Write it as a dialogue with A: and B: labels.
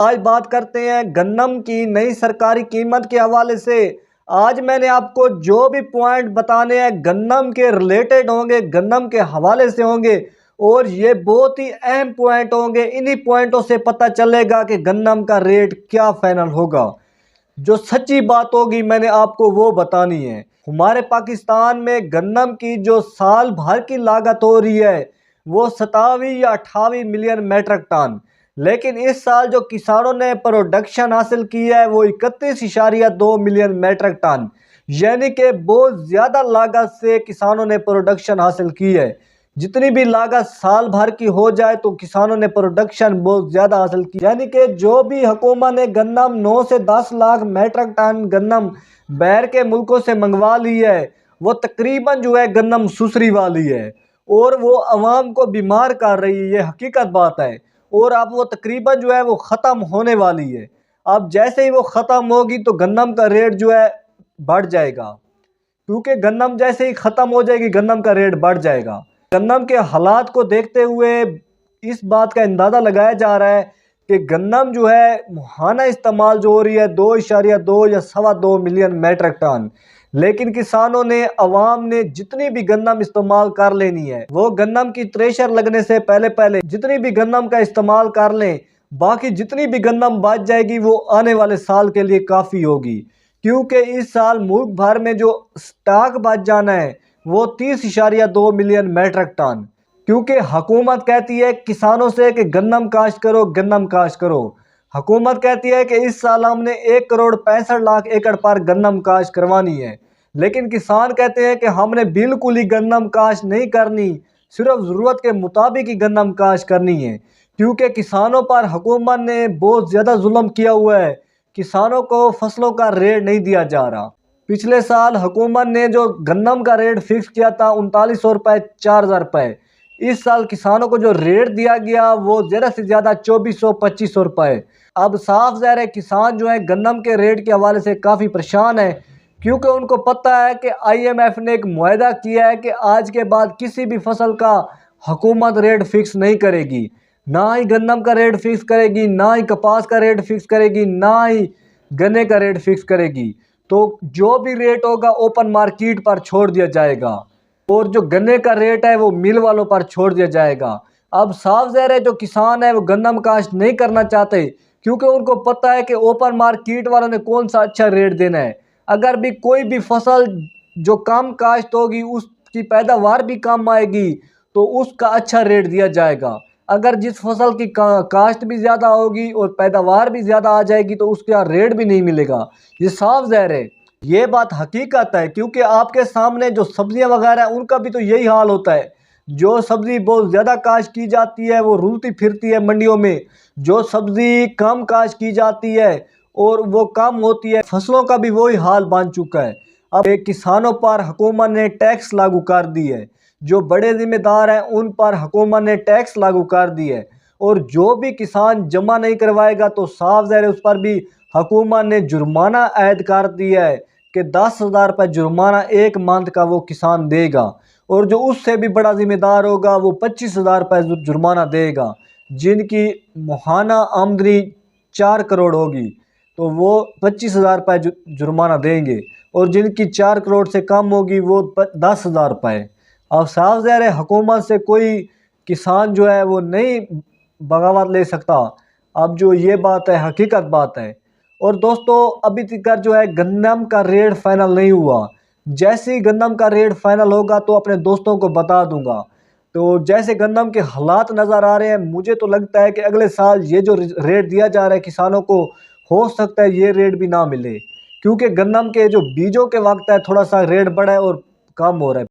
A: آج بات کرتے ہیں گندم کی نئی سرکاری قیمت کے حوالے سے۔ آج میں نے آپ کو جو بھی پوائنٹ بتانے ہیں گندم کے ریلیٹڈ ہوں گے، گندم کے حوالے سے ہوں گے، اور یہ بہت ہی اہم پوائنٹ ہوں گے۔ انہی پوائنٹوں سے پتہ چلے گا کہ گندم کا ریٹ کیا فائنل ہوگا۔ جو سچی بات ہوگی میں نے آپ کو وہ بتانی ہے۔ ہمارے پاکستان میں گندم کی جو سال بھر کی لاگت ہو رہی ہے وہ 27 یا 28 ملین میٹرک ٹن، لیکن اس سال جو کسانوں نے پروڈکشن حاصل کی ہے وہ 31.2 ملین میٹرک ٹن، یعنی کہ بہت زیادہ لاگت سے کسانوں نے پروڈکشن حاصل کی ہے۔ جتنی بھی لاگت سال بھر کی ہو جائے تو کسانوں نے پروڈکشن بہت زیادہ حاصل کی، یعنی کہ جو بھی حکومت نے گندم 9 سے 10 لاکھ میٹرک ٹن گندم باہر کے ملکوں سے منگوا لی ہے، وہ تقریباً جو ہے گندم سسری والی ہے، اور وہ عوام کو بیمار کر رہی ہے، یہ حقیقت بات ہے۔ اور اب وہ تقریباً جو ہے وہ ختم ہونے والی ہے۔ اب جیسے ہی وہ ختم ہوگی تو گندم کا ریٹ جو ہے بڑھ جائے گا، کیونکہ گندم جیسے ہی ختم ہو جائے گی گندم کا ریٹ بڑھ جائے گا۔ گندم کے حالات کو دیکھتے ہوئے اس بات کا اندازہ لگایا جا رہا ہے کہ گندم جو ہے ماہانہ استعمال جو ہو رہی ہے 2.2 یا 2.25 ملین میٹرک ٹن، لیکن کسانوں نے، عوام نے جتنی بھی گندم استعمال کر لینی ہے وہ گندم کی تھریشر لگنے سے پہلے جتنی بھی گندم کا استعمال کر لیں، باقی جتنی بھی گندم بچ جائے گی وہ آنے والے سال کے لیے کافی ہوگی، کیونکہ اس سال ملک بھر میں جو سٹاک بچ جانا ہے وہ 30.2 ملین میٹرک ٹن، کیونکہ حکومت کہتی ہے کسانوں سے کہ گندم کاشت کرو، گندم کاشت کرو۔ حکومت کہتی ہے کہ اس سال ہم نے 1.65 کروڑ ایکڑ پر گندم کاشت کروانی ہے، لیکن کسان کہتے ہیں کہ ہم نے بالکل ہی گندم کاشت نہیں کرنی، صرف ضرورت کے مطابق ہی گندم کاشت کرنی ہے، کیونکہ کسانوں پر حکومت نے بہت زیادہ ظلم کیا ہوا ہے، کسانوں کو فصلوں کا ریٹ نہیں دیا جا رہا۔ پچھلے سال حکومت نے جو گندم کا ریٹ فکس کیا تھا 3900 روپے 4000 روپے، اس سال کسانوں کو جو ریٹ دیا گیا وہ زیادہ سے زیادہ 2400-2500 روپے۔ اب صاف ظاہر ہے کسان جو ہے گندم کے ریٹ کے حوالے سے کافی پریشان ہے، کیونکہ ان کو پتہ ہے کہ IMF نے ایک معاہدہ کیا ہے کہ آج کے بعد کسی بھی فصل کا حکومت ریٹ فکس نہیں کرے گی، نہ ہی گندم کا ریٹ فکس کرے گی، نہ ہی کپاس کا ریٹ فکس کرے گی، نہ ہی گنے کا ریٹ فکس کرے گی۔ تو جو بھی ریٹ ہوگا اوپن مارکیٹ پر چھوڑ دیا جائے گا، اور جو گنے کا ریٹ ہے وہ مل والوں پر چھوڑ دیا جائے گا۔ اب صاف ظاہر ہے جو کسان ہے وہ گندم کاشت نہیں کرنا چاہتے، کیونکہ ان کو پتہ ہے کہ اوپن مارکیٹ والوں نے کون سا اچھا ریٹ دینا ہے۔ اگر بھی کوئی بھی فصل جو کم کاشت ہوگی اس کی پیداوار بھی کم آئے گی تو اس کا اچھا ریٹ دیا جائے گا۔ اگر جس فصل کی کاشت بھی زیادہ ہوگی اور پیداوار بھی زیادہ آ جائے گی تو اس کا ریٹ بھی نہیں ملے گا۔ یہ صاف ظاہر ہے، یہ بات حقیقت ہے، کیونکہ آپ کے سامنے جو سبزیاں وغیرہ ہیں ان کا بھی تو یہی حال ہوتا ہے۔ جو سبزی بہت زیادہ کاشت کی جاتی ہے وہ رولتی پھرتی ہے منڈیوں میں، جو سبزی کم کاشت کی جاتی ہے اور وہ کم ہوتی ہے، فصلوں کا بھی وہی حال بن چکا ہے۔ اب کسانوں پر حکومت نے ٹیکس لاگو کر دی ہے، جو بڑے ذمہ دار ہیں ان پر حکومت نے ٹیکس لاگو کر دی ہے، اور جو بھی کسان جمع نہیں کروائے گا تو صاف ظاہر ہے اس پر بھی حکومت نے جرمانہ عائد کر دیا ہے کہ 10,000 روپے جرمانہ ایک منتھ کا وہ کسان دے گا، اور جو اس سے بھی بڑا ذمہ دار ہوگا وہ 25,000 روپے جرمانہ دے گا۔ جن کی ماہانہ آمدنی 4 کروڑ ہوگی تو وہ 25,000 روپے جرمانہ دیں گے، اور جن کی 4 کروڑ سے کم ہوگی وہ 10,000 روپے۔ اب صاف ظاہر ہے حکومت سے کوئی کسان جو ہے وہ نہیں بغاوت لے سکتا۔ اب جو یہ بات ہے حقیقت بات ہے۔ اور دوستو ابھی تک جو ہے گندم کا ریٹ فائنل نہیں ہوا، جیسے ہی گندم کا ریٹ فائنل ہوگا تو اپنے دوستوں کو بتا دوں گا۔ تو جیسے گندم کے حالات نظر آ رہے ہیں مجھے تو لگتا ہے کہ اگلے سال یہ جو ریٹ دیا جا رہا ہے کسانوں کو ہو سکتا ہے یہ ریٹ بھی نہ ملے، کیونکہ گندم کے جو بیجوں کے وقت ہے تھوڑا سا ریٹ بڑھا ہے اور کم ہو رہا ہے۔